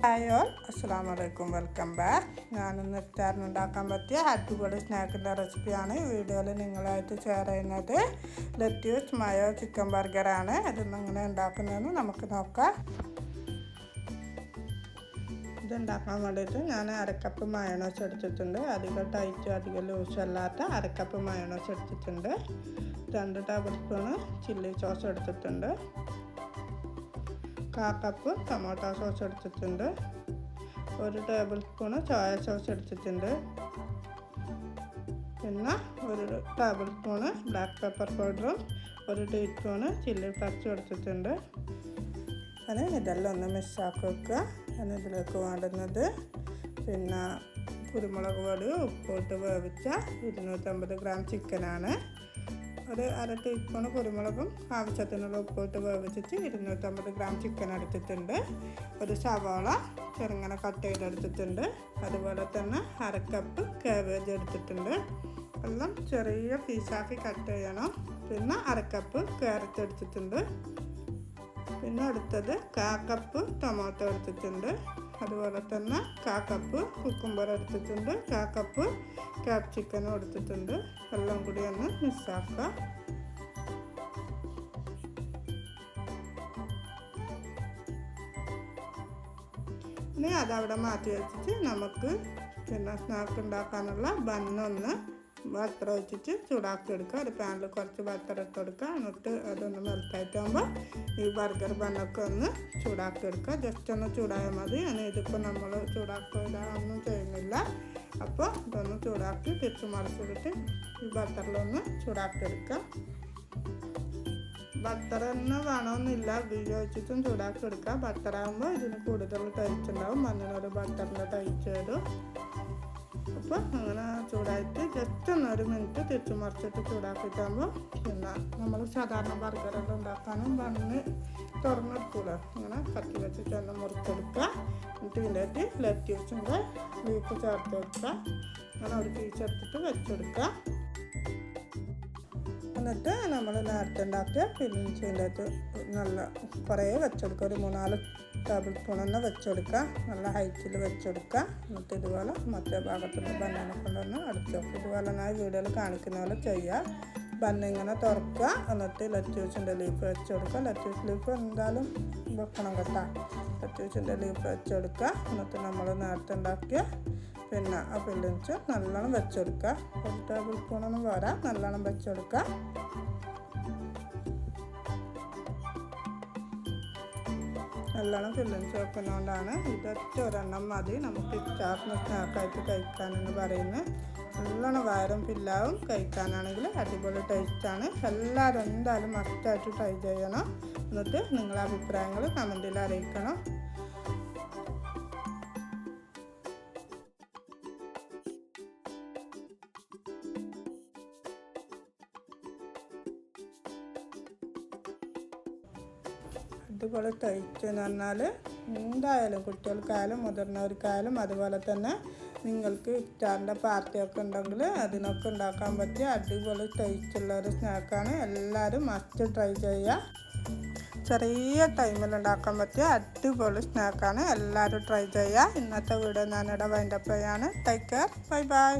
Hi all, അസ്സലാമു അലൈക്കും, welcome back. ഞാനിന്ന് ഇഫ്താറിന് ഉണ്ടാക്കാൻ പറ്റിയ അടിപൊളി സ്നാക്കിൻ്റെ റെസിപ്പിയാണ് ഈ വീഡിയോയിൽ നിങ്ങളായിട്ട് ഷെയർ ചെയ്യുന്നത്. ലെറ്റ്യൂസ് മയോ ചിക്കൻ ബർഗറാണ്. ഇതെങ്ങനെ ഉണ്ടാക്കുന്നതെന്ന് നമുക്ക് നോക്കാം. ഇതുണ്ടാക്കാൻ വേണ്ടിയിട്ട് ഞാൻ അരക്കപ്പ് മയോണൈസ് എടുത്തിട്ടുണ്ട്. അധികം ടൈറ്റും അധികം ലൂസും അല്ലാത്ത അരക്കപ്പ് മയോണൈസ് എടുത്തിട്ടുണ്ട്. 2 ടേബിൾ സ്പൂണ് ചില്ലി സോസ് എടുത്തിട്ടുണ്ട്. 1/4 കപ്പ് ടൊമാറ്റോ സോസ് എടുത്തിട്ടുണ്ട്. 1 ടേബിൾ സ്പൂണ് സോയ സോസ് എടുത്തിട്ടുണ്ട്. പിന്നെ 1 ടേബിൾ സ്പൂണ് ബ്ലാക്ക് പെപ്പർ പൗഡറും 1 ടീസ്പൂണ് ചില്ലി ഫ്ലക്സും എടുത്തിട്ടുണ്ട്. അങ്ങനെ ഇതെല്ലാം ഒന്ന് മിക്സാക്കി വെക്കുക. അങ്ങനെ ഇതിലേക്ക് വേണ്ടുന്നത് പിന്നെ കുരുമുളക് പൊടി ഉപ്പിട്ട് വേവിച്ച 250 ഗ്രാം ചിക്കനാണ്. 1/2 ടീസ്പൂൺ കുരുമുളകും ആവശ്യത്തിനുള്ള ഉപ്പിട്ട് വേവിച്ചിട്ട് 250 ഗ്രാം ചിക്കൻ എടുത്തിട്ടുണ്ട്. 1 സവാള ചെറുങ്ങനെ കട്ട് ചെയ്തെടുത്തിട്ടുണ്ട്. അതുപോലെ തന്നെ 1/2 കപ്പ് കാബേജ് എടുത്തിട്ടുണ്ട്. എല്ലാം ചെറിയ പീസാക്കി കട്ട് ചെയ്യണം. പിന്നെ 1/2 കപ്പ് ക്യാരറ്റ് എടുത്തിട്ടുണ്ട്. പിന്നെ അടുത്തത് 1/4 കപ്പ് ടൊമാറ്റോ എടുത്തിട്ടുണ്ട്. അതുപോലെ തന്നെ 1/4 കപ്പ് കുക്കുംബർ എടുത്തിട്ടുണ്ട്. 1/4 കപ്പ് ക്യാപ്സിക്കനും എടുത്തിട്ടുണ്ട്. എല്ലാം കൂടി ഒന്ന് മിക്സാക്കുക. ഇനി അതവിടെ മാറ്റി വെച്ചിട്ട് നമുക്ക് പിന്നെ സ്നാക്ക് ഉണ്ടാക്കാനുള്ള ബന്നൊന്ന് ബട്ടർ വെച്ചിട്ട് ചൂടാക്കി എടുക്കുക. ഒരു പാനിൽ കുറച്ച് ബട്ടർ ഇട്ട് കൊടുക്കുക. എന്നിട്ട് അതൊന്ന് മെൽറ്റായിട്ടാകുമ്പോൾ ഈ ബർഗർ ബണ്ണൊക്കെ ഒന്ന് ചൂടാക്കി എടുക്കുക. ജസ്റ്റ് ഒന്ന് ചൂടായാൽ മതി. അങ്ങനെ ഇതിപ്പോൾ നമ്മൾ ചൂടാക്കിടാനൊന്നും ചെയ്യുന്നില്ല. അപ്പോൾ ഇതൊന്ന് ചൂടാക്കി തിരിച്ച് മറിച്ചിട്ട് ഈ ബട്ടറിലൊന്ന് ചൂടാക്കി എടുക്കുക. ബട്ടർ തന്നെ വേണമെന്നില്ല, ഗീ വെച്ചിട്ടും ചൂടാക്കി എടുക്കുക. ബട്ടറാകുമ്പോൾ ഇതിന് കൂടുതൽ ടേസ്റ്റ് ഉണ്ടാവും. മഞ്ഞളൊരു ബട്ടറിൻ്റെ ടേസ്റ്റ് വരും. അപ്പോൾ അങ്ങനെ ചൂടായിട്ട് ജസ്റ്റ് 1 മിനിറ്റ് തിരിച്ചു മറിച്ചിട്ട് ചൂടാക്കിയിട്ടാകുമ്പോൾ പിന്നെ നമ്മൾ സാധാരണ ബർഗറെല്ലാം ഉണ്ടാക്കാനും ബണ്ണ് തുറന്നെടുക്കൂല. അങ്ങനെ കത്തി വെച്ചിട്ട് ഒന്ന് മുറിച്ചെടുക്കുക. എന്നിട്ട് ഇതിലേക്ക് ലെറ്റ്യൂസിൻ്റെ ലീഫ് ചേർത്ത് കൊടുക്കുക. അങ്ങനെ ഒരു പീസ് എടുത്തിട്ട് വെച്ചെടുക്കുക. എന്നിട്ട് നമ്മൾ നേരത്തെ ഉണ്ടാക്കിയ ഫില്ലിങ്സിൻ്റെ നല്ല കുറേ വെച്ചെടുക്കുക. ഒരു 3-4 ടേബിൾ സ്പൂൺ തന്നെ വെച്ചെടുക്കുക. നല്ല ഹൈറ്റിൽ വെച്ചെടുക്കുക. എന്നിട്ട് ഇതുപോലെ മറ്റേ ഭാഗത്തുള്ള ബണ്ണിനെ കൊണ്ടൊന്ന് അടിച്ചു വെക്കുക. ഇതുപോലെ ഞാൻ വീഡിയോയിൽ കാണിക്കുന്ന പോലെ ചെയ്യുക. ബണ്ണിങ്ങനെ തുറക്കുക. എന്നിട്ട് ലെറ്റ്യൂസിൻ്റെ ലീഫ് വെച്ചെടുക്കുക. ലെറ്റ്യൂസ് ലീഫ് എന്തായാലും വെക്കണം കേട്ടോ. ലെറ്റ്യൂസിൻ്റെ ലീഫ് വെച്ചെടുക്കുക. എന്നിട്ട് നമ്മൾ നേരത്തെ ഉണ്ടാക്കിയ പിന്നെ ആ ഫില്ലിങ്സ് നല്ലോണം വെച്ചെടുക്കുക. 1 ടേബിൾ സ്പൂണൊന്നും പോരാ, നല്ലോണം വെച്ചെടുക്കുക. നല്ലോണം ഫില്ലിങ്സ് വെക്കുന്നതുകൊണ്ടാണ് ഇതൊറ്റ ഒരെണ്ണം മതി നമുക്ക് ഇഫ്താറിന് സ്നാക്കായിട്ട് കഴിക്കാനെന്ന് പറയുന്നത്. നല്ലോണം വയറും ഫില്ലാവും. കഴിക്കാനാണെങ്കിൽ അടിപൊളി ടേസ്റ്റാണ്. എല്ലാവരും എന്തായാലും മസ്റ്റായിട്ട് ട്രൈ ചെയ്യണം. എന്നിട്ട് നിങ്ങളുടെ അഭിപ്രായങ്ങൾ കമൻറ്റിൽ അറിയിക്കണം. ഇതുപോലെ ടേസ്റ്റ് എന്ന് പറഞ്ഞാൽ എന്തായാലും കുട്ടികൾക്കായാലും മുതിർന്നവർക്കായാലും അതുപോലെ തന്നെ നിങ്ങൾക്ക് ഇഫ്താറിൻ്റെ പാർട്ടിയൊക്കെ ഉണ്ടെങ്കിൽ അതിനൊക്കെ ഉണ്ടാക്കാൻ പറ്റിയ അടിപൊളി ടേസ്റ്റുള്ള ഒരു സ്നാക്കാണ്. എല്ലാവരും മസ്റ്റ് ട്രൈ ചെയ്യുക. ചെറിയ ടൈമിൽ ഉണ്ടാക്കാൻ പറ്റിയ അടിപൊളി സ്നാക്കാണ്. എല്ലാവരും ട്രൈ ചെയ്യുക. ഇന്നത്തെ വീഡിയോ ഞാനിവിടെ വൈൻഡപ്പ് ചെയ്യാണ്. Take care, bye bye.